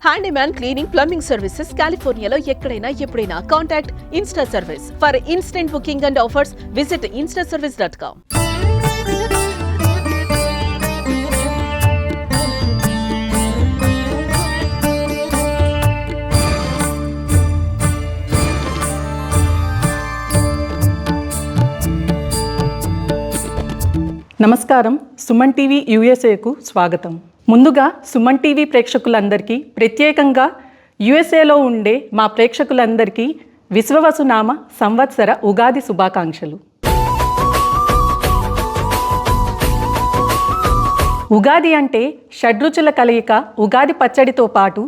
Handyman cleaning, plumbing services కాలిఫోర్నియాలో ఎక్కడైనా ఎప్పుడైనా. Contact Insta service. For instant booking and offers visit instaservice.com. నమస్కారం. Suman TV యూఎస్ఏకు స్వాగతం. ముందుగా సుమన్ టీవీ ప్రేక్షకులందరికీ, ప్రత్యేకంగా యూఎస్ఏలో ఉండే మా ప్రేక్షకులందరికీ విశ్వవసునామ సంవత్సర ఉగాది శుభాకాంక్షలు. ఉగాది అంటే షడ్రుచుల కలయిక. ఉగాది పచ్చడితో పాటు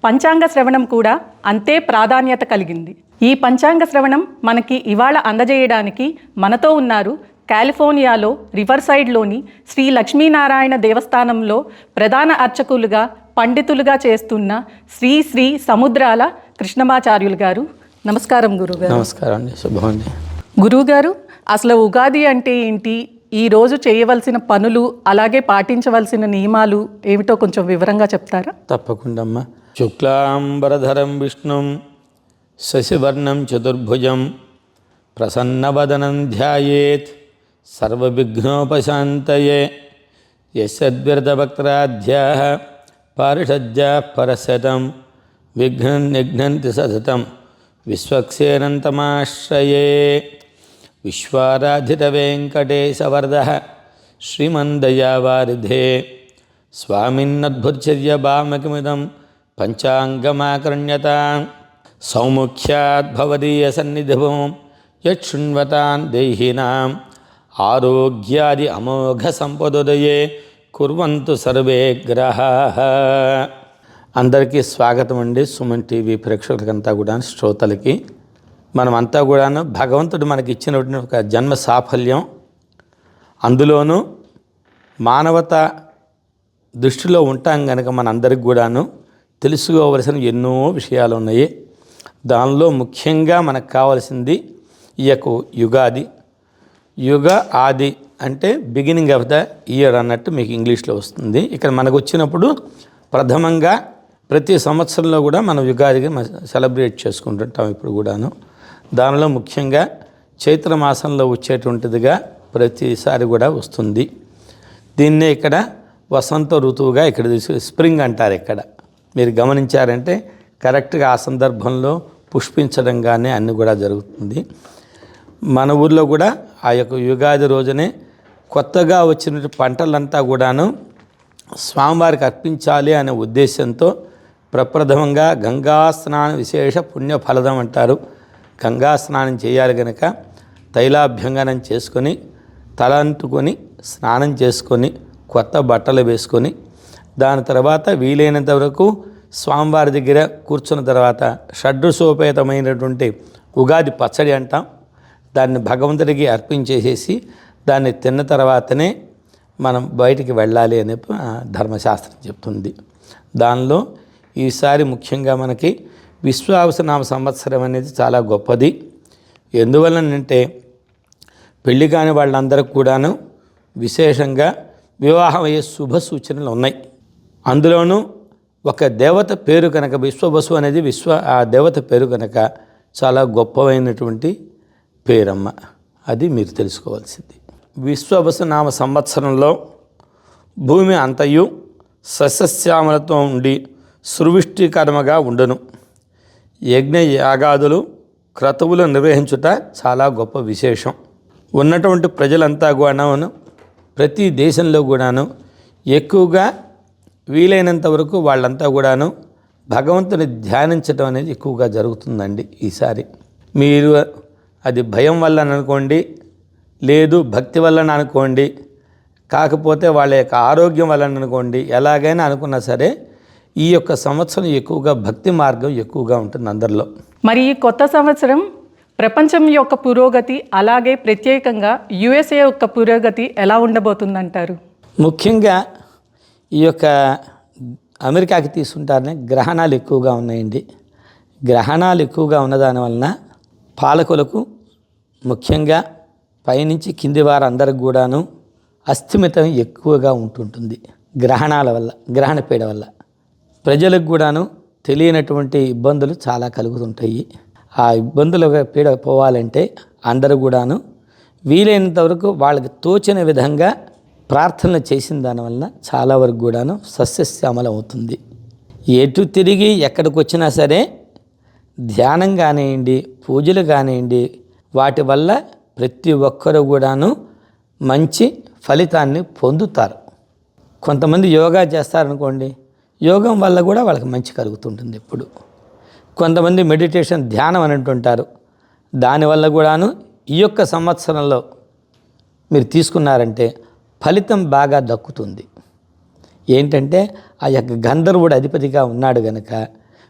పంచాంగ శ్రవణం కూడా అంతే ప్రాధాన్యత కలిగింది. ఈ పంచాంగ శ్రవణం మనకి ఇవాళ అందజేయడానికి మనతో ఉన్నారు కాలిఫోర్నియాలో రివర్సైడ్లోని శ్రీ లక్ష్మీనారాయణ దేవస్థానంలో ప్రధాన అర్చకులుగా, పండితులుగా చేస్తున్న శ్రీ శ్రీ సముద్రాల కృష్ణమాచార్యులు గారు. నమస్కారం గురుగారు. నమస్కారం అండి. శుభం అండి. గురుగారు, అసలు ఉగాది అంటే ఏంటి, ఈరోజు చేయవలసిన పనులు, అలాగే పాటించవలసిన నియమాలు ఏమిటో కొంచెం వివరంగా చెప్తారా? తప్పకుండా అమ్మా. శుక్లాంబరధరం విష్ణుం శశివర్ణం చతుర్భుజం ప్రసన్నవదనం ధ్యాయేత్ సర్వవిఘ్నోపశాంతయే. యస్యద్విరతవక్త్రాధ్యాః పారిషద్యాః పరశతం విఘ్నం నిఘ్నంతి సతతం విశ్వక్సేనంతమాశ్రయే. విశ్వారాధితవేంకటేశవరదః శ్రీమन्दయావారిధే స్వామిన్నద్భుతచర్యభామకిమిదం పంచాంగమాకర్ణ్యతాం. సౌముఖ్యాద్భవదీయసన్నిధిభం యశృణ్వతాన్ దేహినాం ఆరోగ్యాది అమోఘ సంపదోదయే కుర్వంతు సర్వే గ్రహాః. అందరికీ స్వాగతం అండి. సుమన్ టీవీ ప్రేక్షకులకంతా కూడా, శ్రోతలకి. మనమంతా కూడాను భగవంతుడు మనకి ఇచ్చినటువంటి ఒక జన్మ సాఫల్యం, అందులోనూ మానవత దృష్టిలో ఉంటాం కనుక మనందరికి కూడాను తెలుసుకోవలసిన ఎన్నో విషయాలు ఉన్నాయి. దానిలో ముఖ్యంగా మనకు కావాల్సింది ఈ యొక్క యుగాది. యుగ ఆది అంటే బిగినింగ్ ఆఫ్ ద ఇయర్ అన్నట్టు మీకు ఇంగ్లీష్లో వస్తుంది. ఇక్కడ మనకు వచ్చినప్పుడు ప్రథమంగా ప్రతి సంవత్సరంలో కూడా మనం యుగాదిగా సెలబ్రేట్ చేసుకుంటుంటాం ఇప్పుడు కూడాను. దానిలో ముఖ్యంగా చైత్ర మాసంలో వచ్చేటువంటిదిగా ప్రతిసారి కూడా వస్తుంది. దీన్నే ఇక్కడ వసంత ఋతువుగా ఇక్కడ స్ప్రింగ్ అంటారు. ఇక్కడ మీరు గమనించారంటే కరెక్ట్గా ఆ సందర్భంలో పుష్పించడం కానీ అన్నీ కూడా జరుగుతుంది. మన ఊర్లో కూడా ఆ యొక్క యుగాది రోజునే కొత్తగా వచ్చిన పంటలంతా కూడాను స్వామివారికి అర్పించాలి అనే ఉద్దేశంతో ప్రప్రథమంగా గంగా స్నానం విశేష పుణ్యఫలదం అంటారు. గంగా స్నానం చేయాలి కనుక తైలాభ్యంగనం చేసుకొని, తల అంటుకొని, స్నానం చేసుకొని, కొత్త బట్టలు వేసుకొని, దాని తర్వాత వీలైనంత వరకు స్వామివారి దగ్గర కూర్చున్న తర్వాత షడ్రుసోపేతమైనటువంటి ఉగాది పచ్చడి అంటాం. దాన్ని భగవంతుడికి అర్పించేసేసి దాన్ని తిన్న తర్వాతనే మనం బయటికి వెళ్ళాలి అనే ధర్మశాస్త్రం చెప్తుంది. దానిలో ఈసారి ముఖ్యంగా మనకి విశ్వావసునామ సంవత్సరం అనేది చాలా గొప్పది. ఎందువలనంటే పెళ్లి కాని వాళ్ళందరికీ కూడాను విశేషంగా వివాహం అయ్యే శుభ సూచనలు ఉన్నాయి. అందులోనూ ఒక దేవత పేరు కనుక విశ్వవసు అనేది ఆ దేవత పేరు కనుక చాలా గొప్పమైనటువంటి పేరమ్మ. అది మీరు తెలుసుకోవాల్సింది. విశ్వవసునామ సంవత్సరంలో భూమి అంతయు సస్యశ్యామలతో ఉండి సువిష్టికరముగా ఉండును. యజ్ఞ యాగాదులు క్రతువులు నిర్వహించుట చాలా గొప్ప విశేషం. ఉన్నటువంటి ప్రజలంతా కూడాను ప్రతి దేశంలో కూడాను ఎక్కువగా వీలైనంత వరకు వాళ్ళంతా కూడాను భగవంతుని ధ్యానించడం అనేది ఎక్కువగా జరుగుతుందండి ఈసారి. మీరు అది భయం వల్ల అనుకోండి, లేదు భక్తి వల్ల అనుకోండి, కాకపోతే వాళ్ళ యొక్క ఆరోగ్యం వల్ల అనుకోండి, ఎలాగైనా అనుకున్నా సరే ఈ యొక్క సంవత్సరం ఎక్కువగా భక్తి మార్గం ఎక్కువగా ఉంటుంది అందరిలో. మరి ఈ కొత్త సంవత్సరం ప్రపంచం యొక్క పురోగతి, అలాగే ప్రత్యేకంగా యుఎస్ఏ యొక్క పురోగతి ఎలా ఉండబోతుందంటారు? ముఖ్యంగా ఈ యొక్క అమెరికాకి తీసుకుంటారనే గ్రహణాలు ఎక్కువగా ఉన్నాయండి. గ్రహణాలు ఎక్కువగా ఉన్నదాని వలన పాలకులకు ముఖ్యంగా పైనుంచి కింది వారందరికి కూడాను అస్థిమితం ఎక్కువగా ఉంటుంటుంది. గ్రహణాల వల్ల, గ్రహణ పీడ వల్ల ప్రజలకు కూడాను తెలియనటువంటి ఇబ్బందులు చాలా కలుగుతుంటాయి. ఆ ఇబ్బందుల పీడ పోవాలంటే అందరూ కూడాను వీలైనంత వరకు వాళ్ళకి తోచిన విధంగా ప్రార్థనలు చేసిన దానివల్ల చాలా వరకు కూడాను సస్యశ్యామలం అవుతుంది. ఎటు తిరిగి ఎక్కడికి వచ్చినా సరే ధ్యానం కానివ్వండి, పూజలు కానివ్వండి, వాటి వల్ల ప్రతి ఒక్కరు కూడాను మంచి ఫలితాన్ని పొందుతారు. కొంతమంది యోగా చేస్తారనుకోండి, యోగం వల్ల కూడా వాళ్ళకి మంచి కలుగుతుంటుంది. ఎప్పుడు కొంతమంది మెడిటేషన్ ధ్యానం అని అంటుంటారు, దానివల్ల కూడాను ఈ యొక్క సంవత్సరంలో మీరు తీసుకున్నారంటే ఫలితం బాగా దక్కుతుంది. ఏంటంటే ఆ యొక్క గంధర్వుడు అధిపతిగా ఉన్నాడు గనక,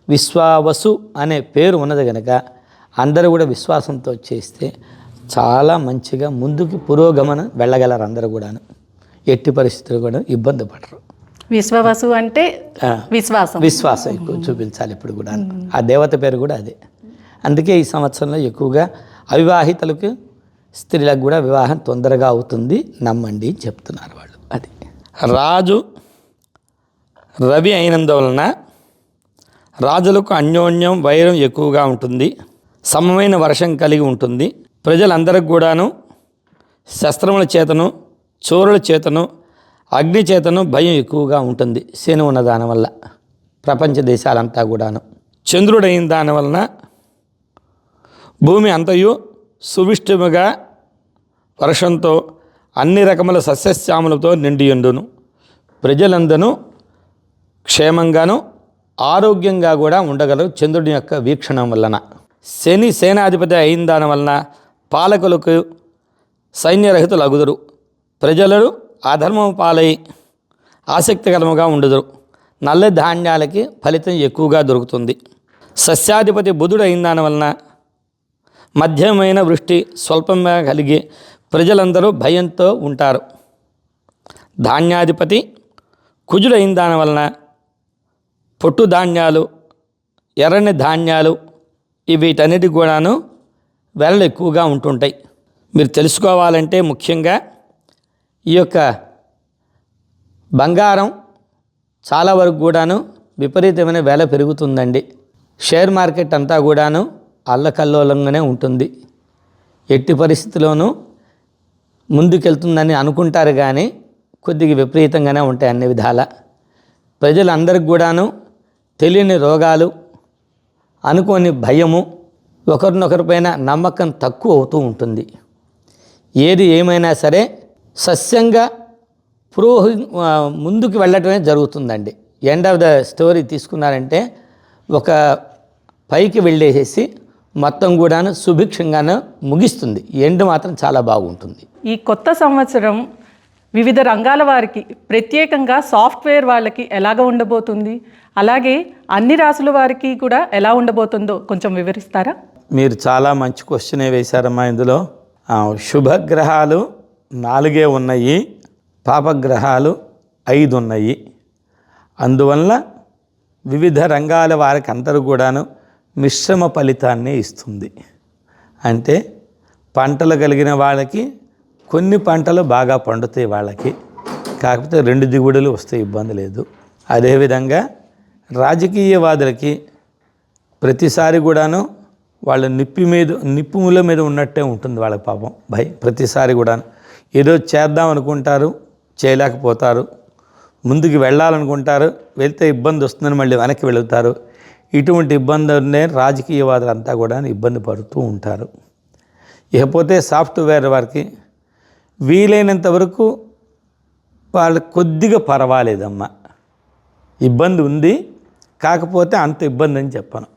విశ్వావసు అనే పేరు ఉన్నది గనక అందరూ కూడా విశ్వాసంతో చేస్తే చాలా మంచిగా ముందుకు పురోగమనం వెళ్ళగలరు. అందరూ కూడాను ఎట్టి పరిస్థితులు కూడా ఇబ్బంది పడరు. విశ్వవసు అంటే విశ్వాసం ఎక్కువ చూపించాలి ఇప్పుడు కూడా. ఆ దేవత పేరు కూడా అదే. అందుకే ఈ సంవత్సరంలో ఎక్కువగా అవివాహితులకు స్త్రీలకు కూడా వివాహం తొందరగా అవుతుంది, నమ్మండి చెప్తున్నారు వాళ్ళు. అది రాజు రవి అయినందువలన రాజులకు అన్యోన్యం వైరం ఎక్కువగా ఉంటుంది. సమమైన వర్షం కలిగి ఉంటుంది. ప్రజలందరికి కూడాను శస్త్రముల చేతను, చోరుల చేతను, అగ్ని చేతను భయం ఎక్కువగా ఉంటుంది. శని ఉన్న దానివల్ల ప్రపంచ దేశాలంతా కూడాను. చంద్రుడైన దానివలన భూమి అంతయు సువిష్టిముగా వర్షంతో అన్ని రకముల సస్యశ్యాములతో నిండియుండును. ప్రజలందరూ క్షేమంగాను ఆరోగ్యంగా కూడా ఉండగలరు చంద్రుడి యొక్క వీక్షణం వలన. శని సేనాధిపతి అయిన దాని వలన పాలకులకు సైన్యరహితులు అగుదురు. ప్రజలు అధర్మం పాలై ఆసక్తికరముగా ఉండుదురు. నల్ల ధాన్యాలకి ఫలితం ఎక్కువగా దొరుకుతుంది. సస్యాధిపతి బుధుడు అయిన దాని వలన మధ్యమైన వృష్టి స్వల్పంగా కలిగి ప్రజలందరూ భయంతో ఉంటారు. ధాన్యాధిపతి కుజుడు అయిన దాని వలన పొట్టు ధాన్యాలు, ఎర్రని ధాన్యాలు వీటన్నిటి కూడాను వెలలు ఎక్కువగా ఉంటుంటాయి. మీరు తెలుసుకోవాలంటే ముఖ్యంగా ఈ యొక్క బంగారం చాలా వరకు కూడాను విపరీతమైన వెల పెరుగుతుందండి. షేర్ మార్కెట్ అంతా కూడాను అల్లకల్లోలంగానే ఉంటుంది. ఎట్టి పరిస్థితిలోనూ ముందుకెళ్తుందని అనుకుంటారు కానీ కొద్దిగా విపరీతంగానే ఉంటాయి అన్ని విధాల. ప్రజలందరికి కూడాను తెలియని రోగాలు, అనుకోని భయము, ఒకరినొకరిపైన నమ్మకం తక్కువ అవుతూ ఉంటుంది. ఏది ఏమైనా సరే సస్యంగా ముందుకు వెళ్ళటమే జరుగుతుందండి. ఎండ్ ఆఫ్ ద స్టోరీ తీసుకున్నారంటే ఒక పైకి వెళ్ళేసేసి మొత్తం కూడాను సుభిక్షంగాను ముగిస్తుంది. ఎండ్ మాత్రం చాలా బాగుంటుంది. ఈ కొత్త సంవత్సరం వివిధ రంగాల వారికి, ప్రత్యేకంగా సాఫ్ట్వేర్ వాళ్ళకి ఎలాగ ఉండబోతుంది, అలాగే అన్ని రాసుల వారికి కూడా ఎలా ఉండబోతుందో కొంచెం వివరిస్తారా? మీరు చాలా మంచి క్వశ్చనే వేశారమ్మా. ఇందులో శుభగ్రహాలు 4 ఉన్నాయి, పాపగ్రహాలు 5 ఉన్నాయి. అందువల్ల వివిధ రంగాల వారికి అందరూ కూడాను మిశ్రమ ఫలితాన్ని ఇస్తుంది. అంటే పంటలు కలిగిన వాళ్ళకి కొన్ని పంటలు బాగా పండుతాయి వాళ్ళకి, కాకపోతే 2 దిగుబడులు వస్తాయి, ఇబ్బంది లేదు. అదేవిధంగా రాజకీయవాదులకి ప్రతిసారి కూడాను వాళ్ళ నిప్పుల మీద ఉన్నట్టే ఉంటుంది వాళ్ళకి పాపం భయం. ప్రతిసారి కూడాను ఏదో చేద్దాం అనుకుంటారు, చేయలేకపోతారు. ముందుకు వెళ్ళాలనుకుంటారు, వెళ్తే ఇబ్బంది వస్తుందని మళ్ళీ వెనక్కి వెళుతారు. ఇటువంటి ఇబ్బందులనే రాజకీయవాదులు అంతా కూడా ఇబ్బంది పడుతూ ఉంటారు. ఇకపోతే సాఫ్ట్వేర్ వారికి వీలైనంత వరకు వాళ్ళకి కొద్దిగా పర్వాలేదమ్మా, ఇబ్బంది ఉంది, కాకపోతే అంత ఇబ్బంది అని చెప్పను.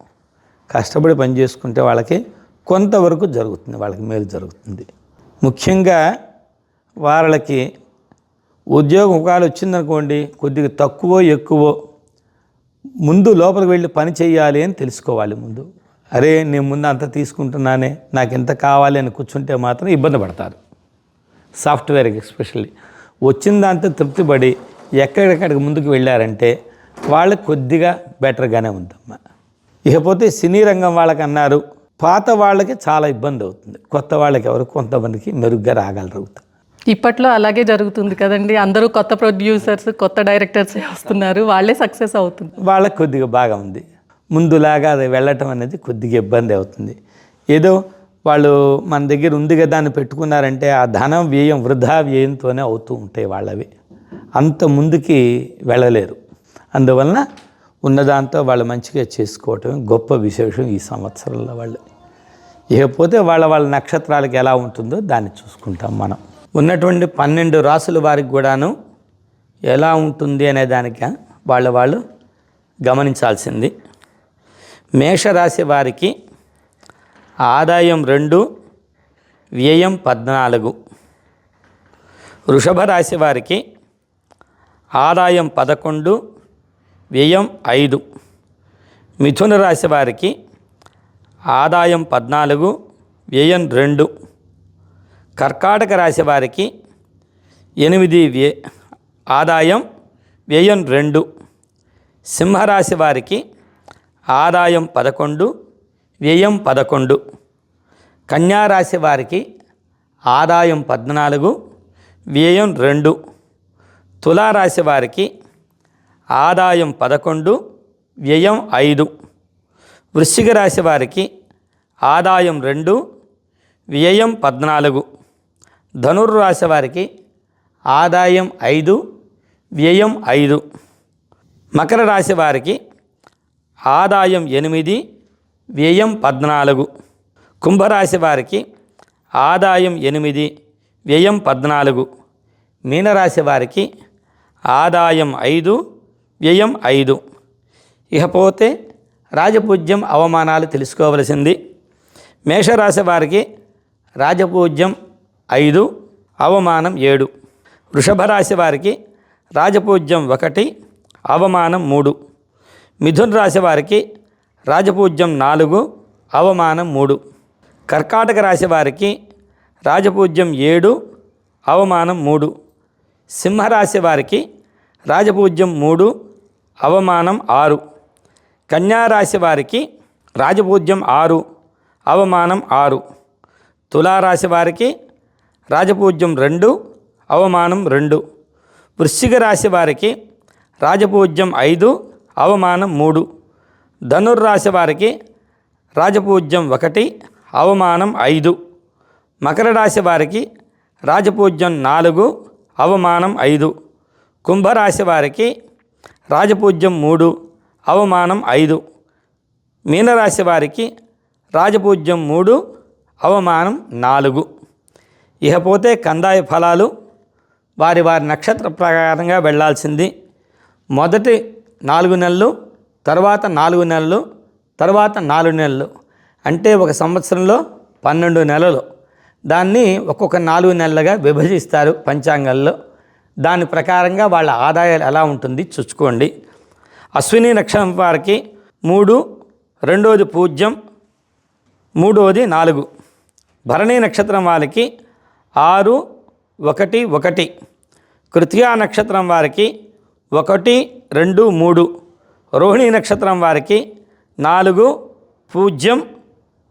కష్టపడి పని చేసుకుంటే వాళ్ళకి కొంతవరకు జరుగుతుంది, వాళ్ళకి మేలు జరుగుతుంది. ముఖ్యంగా వాళ్ళకి ఉద్యోగం ఒకవేళ వచ్చిందనుకోండి, కొద్దిగా తక్కువ ఎక్కువ ముందు లోపలికి వెళ్ళి పని చేయాలి అని తెలుసుకోవాలి. ముందు అరే నేను ముందు అంత తీసుకుంటున్నానే, నాకు ఎంత కావాలి అని కూర్చుంటే మాత్రం ఇబ్బంది పడతారు. సాఫ్ట్వేర్కి ఎస్పెషల్లీ వచ్చిన దాంతో తృప్తిపడి ఎక్కడికి ముందుకు వెళ్ళారంటే వాళ్ళకి కొద్దిగా బెటర్గానే ఉందమ్మా. ఇకపోతే సినీ రంగం వాళ్ళకి అన్నారు, పాత వాళ్ళకి చాలా ఇబ్బంది అవుతుంది, కొత్త వాళ్ళకి ఎవరు కొంతమందికి మెరుగ్గా రాగలరు. ఇప్పట్లో అలాగే జరుగుతుంది కదండి, అందరూ కొత్త ప్రొడ్యూసర్స్, కొత్త డైరెక్టర్స్ వస్తున్నారు, వాళ్ళే సక్సెస్ అవుతుంది. వాళ్ళకి కొద్దిగా బాగా ఉంది. ముందులాగా అది వెళ్ళటం అనేది కొద్దిగా ఇబ్బంది అవుతుంది. ఏదో వాళ్ళు మన దగ్గర ఉంది కదా అని పెట్టుకున్నారంటే ఆ ధనం వ్యయం వృధా వ్యయంతోనే అవుతూ ఉంటాయి వాళ్ళవి, అంత ముందుకి వెళ్ళలేరు. అందువలన ఉన్నదాంతో వాళ్ళు మంచిగా చేసుకోవటం గొప్ప విశేషం ఈ సంవత్సరంలో వాళ్ళు. ఇకపోతే వాళ్ళ నక్షత్రాలకు ఎలా ఉంటుందో దాన్ని చూసుకుంటాం మనం. ఉన్నటువంటి 12 రాసుల వారికి కూడాను ఎలా ఉంటుంది అనే దానికి వాళ్ళు గమనించాల్సింది. మేషరాశి వారికి ఆదాయం 2, వ్యయం 14. వృషభ రాశి వారికి ఆదాయం 11, వ్యయం 5. మిథున రాశి వారికి ఆదాయం 14, వ్యయం 2. కర్కాటక రాశి వారికి 8 ఆదాయం, వ్యయం 2. సింహరాశి వారికి ఆదాయం 11, వ్యయం 11. కన్యారాశి వారికి ఆదాయం 14, వ్యయం 2. తులారాశి వారికి ఆదాయం 11, వ్యయం 5. వృశ్చిక రాశి వారికి ఆదాయం 2, వ్యయం 14. ధనుర్రాశి వారికి ఆదాయం 5, వ్యయం 5. మకర రాశి వారికి ఆదాయం 8, వ్యయం 14. కుంభరాశి వారికి ఆదాయం 8, వ్యయం 14. మీనరాశి వారికి ఆదాయం 5, వ్యయం 5. ఇకపోతే రాజపూజ్యం అవమానాలు తెలుసుకోవలసింది. మేషరాశి వారికి రాజపూజ్యం 5, అవమానం 7. వృషభ రాశి వారికి రాజపూజ్యం 1, అవమానం 3. మిథున రాశి వారికి రాజపూజ్యం 4, అవమానం 3. కర్కాటక రాశి వారికి రాజపూజ్యం 7, అవమానం 3. సింహరాశి వారికి రాజపూజ్యం 3, అవమానం 6. కన్యారాశి వారికి రాజపూజ్యం 6, అవమానం 6. తులారాశి వారికి రాజపూజ్యం 2, అవమానం 2. వృశ్చిక రాశి వారికి రాజపూజ్యం 5, అవమానం 3. ధనుర్రాశి వారికి రాజపూజ్యం 1, అవమానం 5. మకర రాశి వారికి రాజపూజ్యం 4, అవమానం 5. కుంభరాశి వారికి రాజపూజ్యం 3, అవమానం 5. మీనరాశి వారికి రాజపూజ్యం 3, అవమానం 4. ఇకపోతే కందాయ ఫలాలు వారి నక్షత్ర ప్రకారంగా వెళ్ళాల్సింది. మొదటి 4 నెలలు, తర్వాత 4 నెలలు, తర్వాత 4 నెలలు, అంటే ఒక సంవత్సరంలో 12 నెలలు. దాన్ని ఒక్కొక్క 4 నెలలుగా విభజిస్తారు పంచాంగాల్లో. దాని ప్రకారంగా వాళ్ళ ఆదాయాలు ఎలా ఉంటుంది చూసుకోండి. అశ్విని నక్షత్రం వారికి 3, రెండోది పూజ్యం, మూడోది 4. భరణి నక్షత్రం వారికి 6, 1, 1. కృతికా నక్షత్రం వారికి 1, 2, 3. రోహిణి నక్షత్రం వారికి 4, పూజ్యం,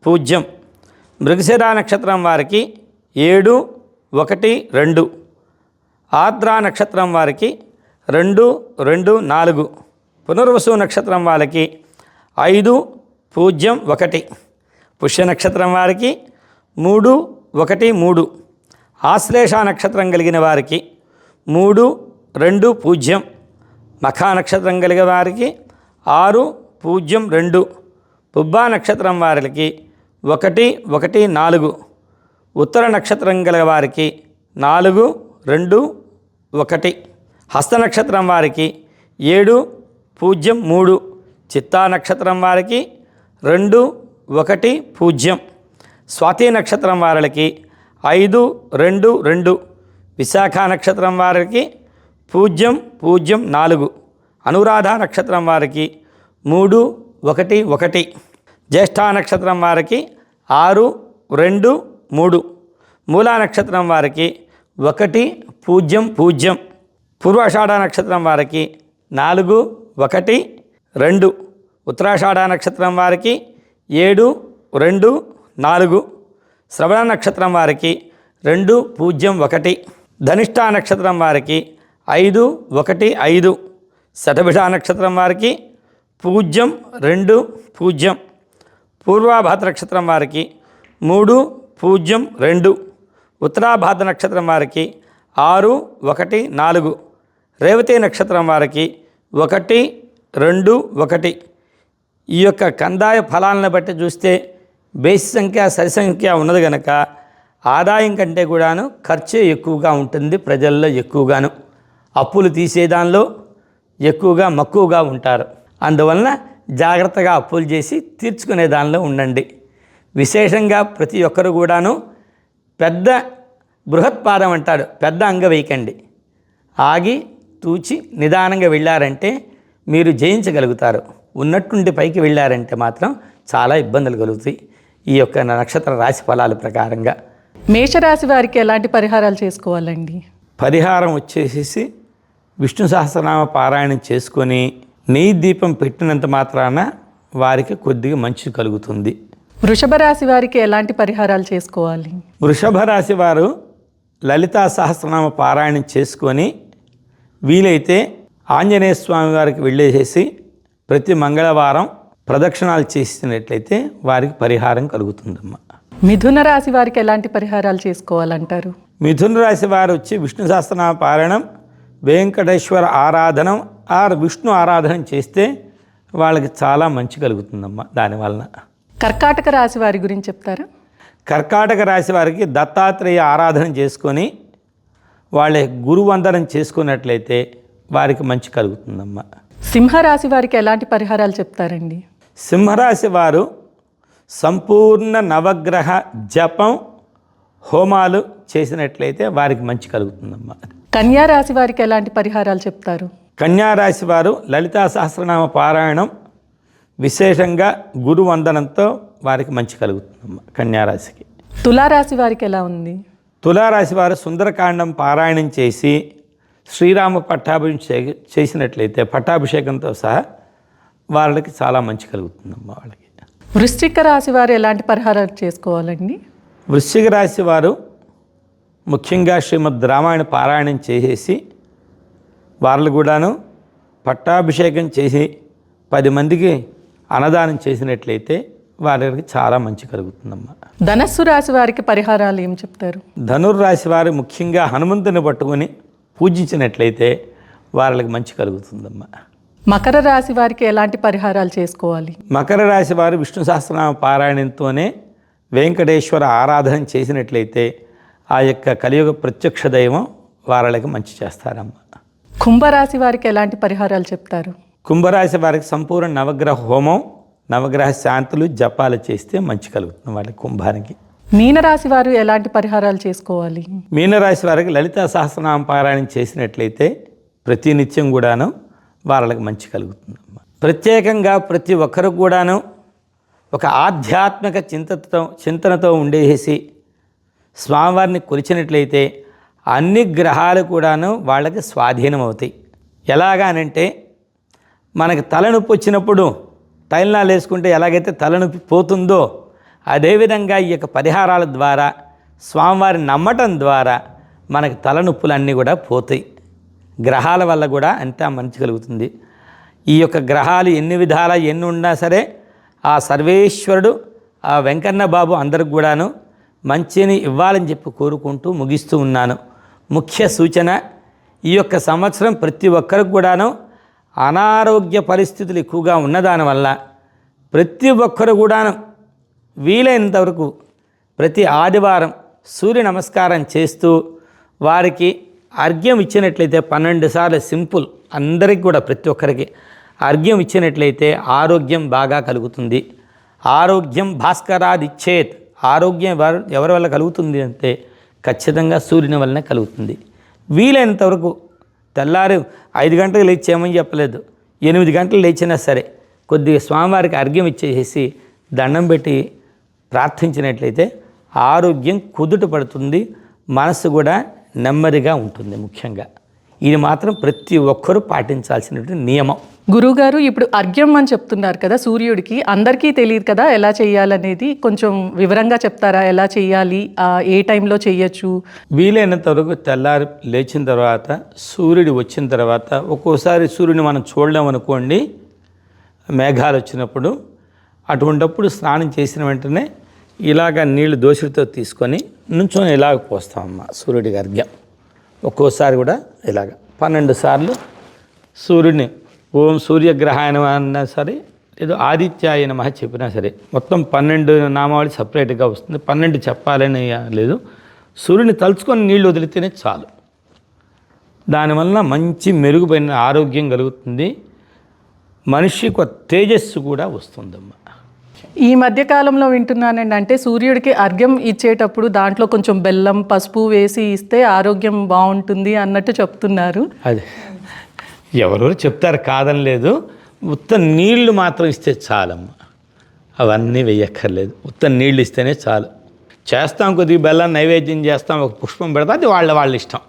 పూజ్యం. మృగశిర నక్షత్రం వారికి 7, 1, 2. ఆర్ద్ర నక్షత్రం వారికి 2, 2, 4. పునర్వసు నక్షత్రం వారికి 5, పూజ్యం, 1. పుష్య నక్షత్రం వారికి 3, 1, 3. ఆశ్లేష నక్షత్రం కలిగిన వారికి 3, 2, పూజ్యం. మఖా నక్షత్రం కలిగిన వారికి 6, పూజ్యం, 2. పుబ్బా నక్షత్రం వారికి 1, 1, 4. ఉత్తర నక్షత్రం గల వారికి 4, 2, 1. హస్త నక్షత్రం వారికి 7, పూజ్యం, 3. చిత్తా నక్షత్రం వారికి 2, 1, పూజ్యం. స్వాతి నక్షత్రం వారికి 5, 2, 2. విశాఖ నక్షత్రం వారికి పూజ్యం, పూజ్యం, 4. అనురాధ నక్షత్రం వారికి 3, 1, 1. జ్యేష్ఠ నక్షత్రం వారికి 6, 2, 3. మూలా నక్షత్రం వారికి 1, పూజ్యం, పూజ్యం. పూర్వాషాఢ నక్షత్రం వారికి 4, 1, 2. ఉత్తరాషాఢ నక్షత్రం వారికి 7, 2, 4. శ్రవణ నక్షత్రం వారికి 2, పూజ్యం, 1. ధనిష్ఠ నక్షత్రం వారికి 5, 1, 5. శతభిష నక్షత్రం వారికి పూజ్యం 2 పూజ్యం పూర్వాభాద్ర నక్షత్రం వారికి 3 పూజ్యం 2 ఉత్తరాభాద్ర నక్షత్రం వారికి 6 1 4 రేవతి నక్షత్రం వారికి 1 2 1. ఈ యొక్క కందాయ ఫలాలను బట్టి చూస్తే బేసి సంఖ్య సరి సంఖ్య ఉన్నది కనుక ఆదాయం కంటే కూడాను ఖర్చే ఎక్కువగా ఉంటుంది. ప్రజల్లో ఎక్కువగాను అప్పులు తీసేదానిలో ఎక్కువగా మక్కువగా ఉంటారు. అందువలన జాగ్రత్తగా అప్పులు చేసి తీర్చుకునే దానిలో ఉండండి. విశేషంగా ప్రతి ఒక్కరు కూడాను పెద్ద బృహత్పాదం అంటాడు, పెద్ద అంగ వేయకండి. ఆగి తూచి నిదానంగా వెళ్ళారంటే మీరు జయించగలుగుతారు. ఉన్నట్టుండి పైకి వెళ్ళారంటే మాత్రం చాలా ఇబ్బందులు కలుగుతాయి. ఈ యొక్క నక్షత్ర రాశి ఫలాల ప్రకారంగా మేషరాశి వారికి ఎలాంటి పరిహారాలు చేసుకోవాలండి? పరిహారం వచ్చేసి విష్ణు సహస్రనామ పారాయణం చేసుకొని నెయ్యి దీపం పెట్టినంత మాత్రాన వారికి కొద్దిగా మంచి కలుగుతుంది. వృషభ రాశి వారికి ఎలాంటి పరిహారాలు చేసుకోవాలి? వృషభ రాశి వారు లలితా సహస్రనామ పారాయణం చేసుకొని వీలైతే ఆంజనేయ స్వామి వారికి వెళ్ళేసేసి ప్రతి మంగళవారం ప్రదక్షిణాలు చేసినట్లయితే వారికి పరిహారం కలుగుతుందమ్మా. మిథున రాశి వారికి ఎలాంటి పరిహారాలు చేసుకోవాలంటారు? మిథున రాశి వారు వచ్చి విష్ణు సహస్రనామ పారాయణం, వెంకటేశ్వర ఆరాధనం ఆర్ విష్ణు ఆరాధన చేస్తే వాళ్ళకి చాలా మంచి కలుగుతుందమ్మా. దానివలన కర్కాటక రాశి వారి గురించి చెప్తారా? కర్కాటక రాశి వారికి దత్తాత్రేయ ఆరాధన చేసుకొని వాళ్ళ గురువందనం చేసుకున్నట్లయితే వారికి మంచి కలుగుతుందమ్మా. సింహరాశి వారికి ఎలాంటి పరిహారాలు చెప్తారండి? సింహరాశి వారు సంపూర్ణ నవగ్రహ జపం హోమాలు చేసినట్లయితే వారికి మంచి కలుగుతుందమ్మా. కన్యా రాశి వారికి ఎలాంటి పరిహారాలు చెప్తారు? కన్యారాశి వారు లలితా సహస్రనామ పారాయణం విశేషంగా గురువందనంతో వారికి మంచి కలుగుతుందమ్మా. కన్యారాశికి. తులారాశి వారికి ఎలా ఉంది? తులారాశి వారు సుందరకాండం పారాయణం చేసి శ్రీరామ పట్టాభిషేకం చేసినట్లయితే పట్టాభిషేకంతో సహా వాళ్ళకి చాలా మంచి కలుగుతుందమ్మా. వాళ్ళకి. వృశ్చిక రాశి వారు ఎలాంటి పరిహారాలు చేసుకోవాలండి? వృశ్చిక రాశి వారు ముఖ్యంగా శ్రీమద్ రామాయణ పారాయణం చేసేసి వాళ్ళు కూడాను పట్టాభిషేకం చేసి 10 మందికి అన్నదానం చేసినట్లయితే వారికి చాలా మంచి కలుగుతుందమ్మా. ధనస్సు రాశి వారికి పరిహారాలు ఏం చెప్తారు? ధనుర్రాశి వారు ముఖ్యంగా హనుమంతుని పట్టుకొని పూజించినట్లయితే వాళ్ళకి మంచి కలుగుతుందమ్మా. మకర రాశి వారికి ఎలాంటి పరిహారాలు చేసుకోవాలి? మకర రాశి వారు విష్ణు సహస్రనామ పారాయణంతోనే వెంకటేశ్వర ఆరాధన చేసినట్లయితే ఆ యొక్క కలియుగ ప్రత్యక్ష దైవం వాళ్ళకి మంచి చేస్తారమ్మా. కుంభరాశి వారికి ఎలాంటి పరిహారాలు చెప్తారు? కుంభరాశి వారికి సంపూర్ణ నవగ్రహ హోమం, నవగ్రహ శాంతులు జపాలు చేస్తే మంచి కలుగుతుంది వాళ్ళకి కుంభానికి. మీనరాశి వారు ఎలాంటి పరిహారాలు చేసుకోవాలి? మీనరాశి వారికి లలితా సహస్రనామ పారాయణం చేసినట్లయితే ప్రతినిత్యం కూడాను వాళ్ళకి మంచి కలుగుతుందమ్మా. ప్రత్యేకంగా ప్రతి ఒక్కరు కూడాను ఒక ఆధ్యాత్మిక చింతనతో ఉండేసి స్వామివారిని కొలిచినట్లయితే అన్ని గ్రహాలు కూడాను వాళ్ళకి స్వాధీనం అవుతాయి. ఎలాగానంటే మనకి తలనొప్పి వచ్చినప్పుడు తైలనాలు వేసుకుంటే ఎలాగైతే తలనొప్పి పోతుందో అదేవిధంగా ఈ యొక్క పరిహారాల ద్వారా స్వామివారిని నమ్మటం ద్వారా మనకి తలనొప్పులన్నీ కూడా పోతాయి. గ్రహాల వల్ల కూడా అంతా మంచి కలుగుతుంది. ఈ యొక్క గ్రహాలు ఎన్ని విధాలా ఎన్ని ఉన్నా సరే ఆ సర్వేశ్వరుడు ఆ వెంకన్న బాబు అందరికి కూడాను మంచిని ఇవ్వాలని చెప్పి కోరుకుంటూ ముగిస్తూ ఉన్నాను. ముఖ్య సూచన, ఈ యొక్క సంవత్సరం ప్రతి ఒక్కరికి కూడాను అనారోగ్య పరిస్థితులు ఎక్కువగా ఉన్నదానివల్ల ప్రతి ఒక్కరు కూడాను వీలైనంతవరకు ప్రతి ఆదివారం సూర్య నమస్కారం చేస్తూ వారికి అర్ఘ్యం ఇచ్చినట్లయితే 12 సార్లు సింపుల్ అందరికి కూడా ప్రతి ఒక్కరికి అర్ఘ్యం ఇచ్చినట్లయితే ఆరోగ్యం బాగా కలుగుతుంది. ఆరోగ్యం భాస్కరాదిచ్చేత్, ఆరోగ్యం ఎవరి వల్ల కలుగుతుంది అంటే ఖచ్చితంగా సూర్యుని వల్లనే కలుగుతుంది. వీలైనంతవరకు తెల్లారి 5 గంటలకు లేచేయమని చెప్పలేదు, 8 గంటలు లేచినా సరే కొద్దిగా స్వామివారికి అర్ఘ్యం ఇచ్చేసి దండం పెట్టి ప్రార్థించినట్లయితే ఆరోగ్యం కుదుట పడుతుంది, మనసు కూడా నెమ్మదిగా ఉంటుంది. ముఖ్యంగా ఇది మాత్రం ప్రతి ఒక్కరూ పాటించాల్సినటువంటి నియమం. గురువుగారు, ఇప్పుడు అర్ఘ్యం అని చెప్తున్నారు కదా సూర్యుడికి, అందరికీ తెలియదు కదా ఎలా చేయాలనేది, కొంచెం వివరంగా చెప్తారా? ఎలా చేయాలి, ఏ టైంలో చేయొచ్చు? వీలైనంత వరకు తెల్లారి లేచిన తర్వాత సూర్యుడు వచ్చిన తర్వాత ఒక్కోసారి సూర్యుని మనం చూడలేం అనుకోండి, మేఘాలు వచ్చినప్పుడు అటువంటప్పుడు స్నానం చేసిన వెంటనే ఇలాగ నీళ్లు దోశలతో తీసుకొని నుంచొని ఇలాగ పోస్తామమ్మ సూర్యుడికి అర్ఘ్యం. ఒక్కోసారి కూడా ఇలాగ 12 సార్లు సూర్యుడిని ఓం సూర్యగ్రహాయన అన్నా సరే, ఏదో ఆదిత్యాయ నమః చెప్పినా సరే, మొత్తం 12 నామావళి సపరేట్గా వస్తుంది. 12 చెప్పాలని లేదు, సూర్యుని తలుచుకొని నీళ్ళు వదిలితేనే చాలు. దానివల్ల మంచి మెరుగుపైన ఆరోగ్యం కలుగుతుంది, మనిషికి ఒక తేజస్సు కూడా వస్తుందమ్మా. ఈ మధ్య కాలంలో వింటున్నానండి, అంటే సూర్యుడికి అర్ఘ్యం ఇచ్చేటప్పుడు దాంట్లో కొంచెం బెల్లం పసుపు వేసి ఇస్తే ఆరోగ్యం బాగుంటుంది అన్నట్టు చెప్తున్నారు. అదే ఎవరెవరు చెప్తారు, కాదని లేదు. ఉత్త నీళ్లు మాత్రం ఇస్తే చాలమ్మా, అవన్నీ వెయ్యక్కర్లేదు. ఉత్త నీళ్ళు ఇస్తేనే చాలు. చేస్తాం కొద్దిగా బెల్లం నైవేద్యం చేస్తాం, ఒక పుష్పం పెడతాం, అది వాళ్ళ ఇష్టం.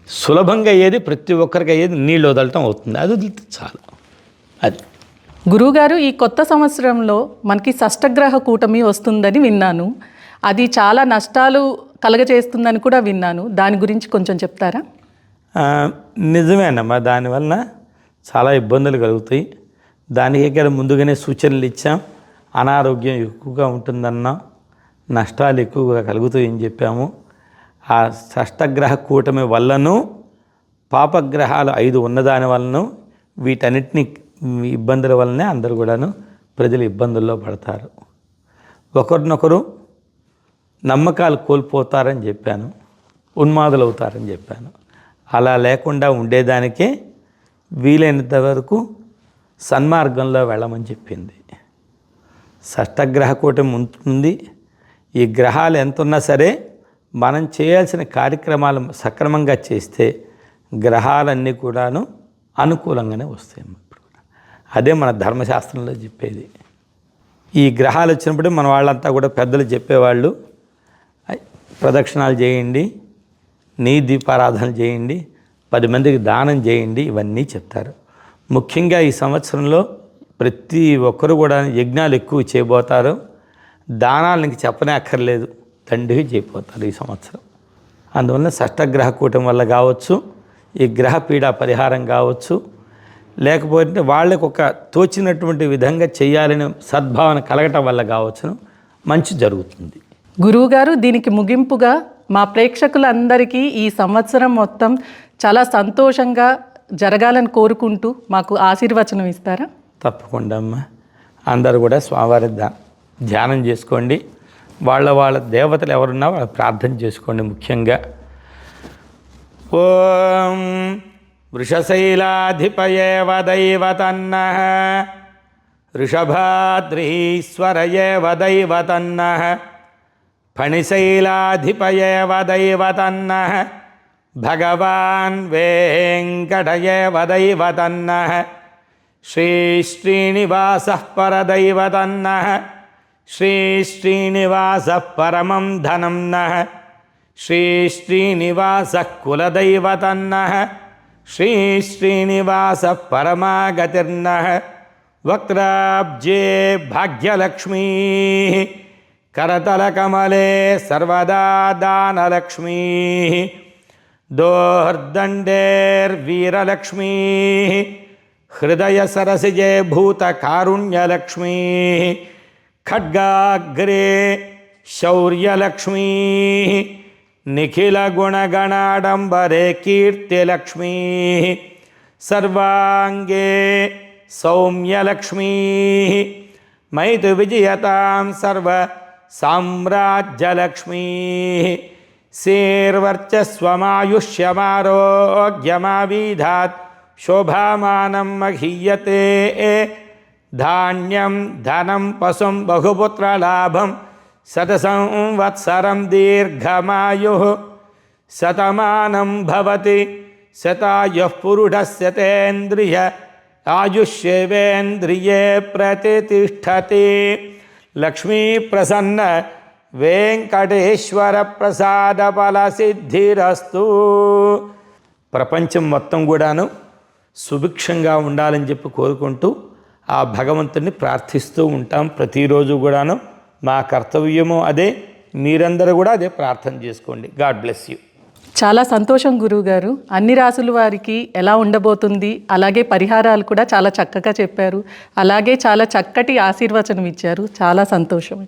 సులభంగా అయ్యేది, ప్రతి ఒక్కరికి అయ్యేది నీళ్ళు వదలటం అవుతుంది, అది వదిలితే చాలు. అది గురువుగారు, ఈ కొత్త సంవత్సరంలో మనకి షష్టగ్రహ కూటమి వస్తుందని విన్నాను. అది చాలా నష్టాలు కలగజేస్తుందని కూడా విన్నాను. దాని గురించి కొంచెం చెప్తారా? నిజమేనమ్మా, దానివల్ల చాలా ఇబ్బందులు కలుగుతాయి. దానికి కదా ముందుగానే సూచనలు ఇచ్చాం. అనారోగ్యం ఎక్కువగా ఉంటుందన్నాం, నష్టాలు ఎక్కువగా కలుగుతాయని చెప్పాము. ఆ షష్టగ్రహ కూటమి వల్లను, పాపగ్రహాలు 5 ఉన్నదాని వలన, వీటన్నిటిని ఇబ్బందుల వల్లనే అందరూ కూడాను ప్రజలు ఇబ్బందుల్లో పడతారు. ఒకరినొకరు నమ్మకాలు కోల్పోతారని చెప్పాను, ఉన్మాదులు అవుతారని చెప్పాను. అలా లేకుండా ఉండేదానికే వీలైనంత వరకు సన్మార్గంలో వెళ్ళమని చెప్పింది. షష్టగ్రహ కూటమి ఉంటుంది. ఈ గ్రహాలు ఎంత ఉన్నా సరే మనం చేయాల్సిన కార్యక్రమాలు సక్రమంగా చేస్తే గ్రహాలన్నీ కూడాను అనుకూలంగానే వస్తాయి. అదే మన ధర్మశాస్త్రంలో చెప్పేది. ఈ గ్రహాలు వచ్చినప్పుడు మన వాళ్ళంతా కూడా పెద్దలు చెప్పేవాళ్ళు, ప్రదక్షిణాలు చేయండి, నెయ్యి దీపారాధన చేయండి, 10 మందికి దానం చేయండి, ఇవన్నీ చెప్తారు. ముఖ్యంగా ఈ సంవత్సరంలో ప్రతి ఒక్కరు కూడా యజ్ఞాలు ఎక్కువ చేయబోతారు. దానాలు ఇంక చెప్పనే అక్కర్లేదు, దండిగా చేయబోతారు ఈ సంవత్సరం. అందువల్ల షష్టగ్రహ కూటమి వల్ల కావచ్చు, ఈ గ్రహ పీడ పరిహారం కావచ్చు, లేకపోతే వాళ్ళకు ఒక తోచినటువంటి విధంగా చేయాలని సద్భావన కలగటం వల్ల కావచ్చు, మంచి జరుగుతుంది. గురువుగారు, దీనికి ముగింపుగా మా ప్రేక్షకులందరికీ ఈ సంవత్సరం మొత్తం చాలా సంతోషంగా జరగాలని కోరుకుంటూ మాకు ఆశీర్వచనం ఇస్తారా? తప్పకుండా అమ్మా. అందరూ కూడా స్వామివారి ధ్యానం చేసుకోండి. వాళ్ళ దేవతలు ఎవరున్నా వాళ్ళు ప్రార్థన చేసుకోండి. ముఖ్యంగా ఓం వృషశైలాధిపయేవ దైవతన్నః వృషభాద్రీశ్వరయేవ దైవతన్నః ఫణిశైలాధిపయేవ దైవతన్నః భగవాన్ వేంకటయేవ దైవతన్నః శ్రీశ్రీనివాసః పరదైవతన్నః శ్రీశ్రీనివాసః పరమం ధనం నః శ్రీశ్రీనివాసః కులదైవతన్నః శ్రీశ్రీనివాసః పరమాగతిర్నః వక్త్రాబ్జే భాగ్యలక్ష్మీ करतलकमले सर्वदा दानलक्ष्मी दोर्दण्डेर्वीरलक्ष्मी हृदयसरसिजे भूतकारुण्यलक्ष्मी खड्गाग्रे शौर्यलक्ष्मी निखिलगुणगणाडम्बरे कीर्तिलक्ष्मी सर्वांगे सौम्यलक्ष्मी मैतु विजयतां सर्व साम्राज्यलक्ष्मी शेर्वर्चस्वमायुष्यमारोग्यमाविधात् शोभामानं महीयते धान्यं धनं पशुं बहुपुत्रलाभं शतसंवत्सरं दीर्घमायुः शतमानं भवति शतायुः पुरुषस्य तेन्द्रिय आयुष्येवेन्द्रिये प्रतिष्ठति लक्ष्मी प्रसन्न वेंकटेश्वर प्रसाद फल सिद्धिरस्तु ప్రపంచం మొత్తం కూడాను సుభిక్షంగా ఉండాలని చెప్పి కోరుకుంటూ ఆ భగవంతుని ప్రార్థిస్తూ ఉంటాం ప్రతిరోజు కూడాను. మా కర్తవ్యము అదే, మీరందరూ కూడా అదే ప్రార్థన చేసుకోండి. God bless you. చాలా సంతోషం గురువుగారు. అన్ని రాసుల వారికి ఎలా ఉండబోతుంది, అలాగే పరిహారాలు కూడా చాలా చక్కగా చెప్పారు, అలాగే చాలా చక్కటి ఆశీర్వచనం ఇచ్చారు. చాలా సంతోషం.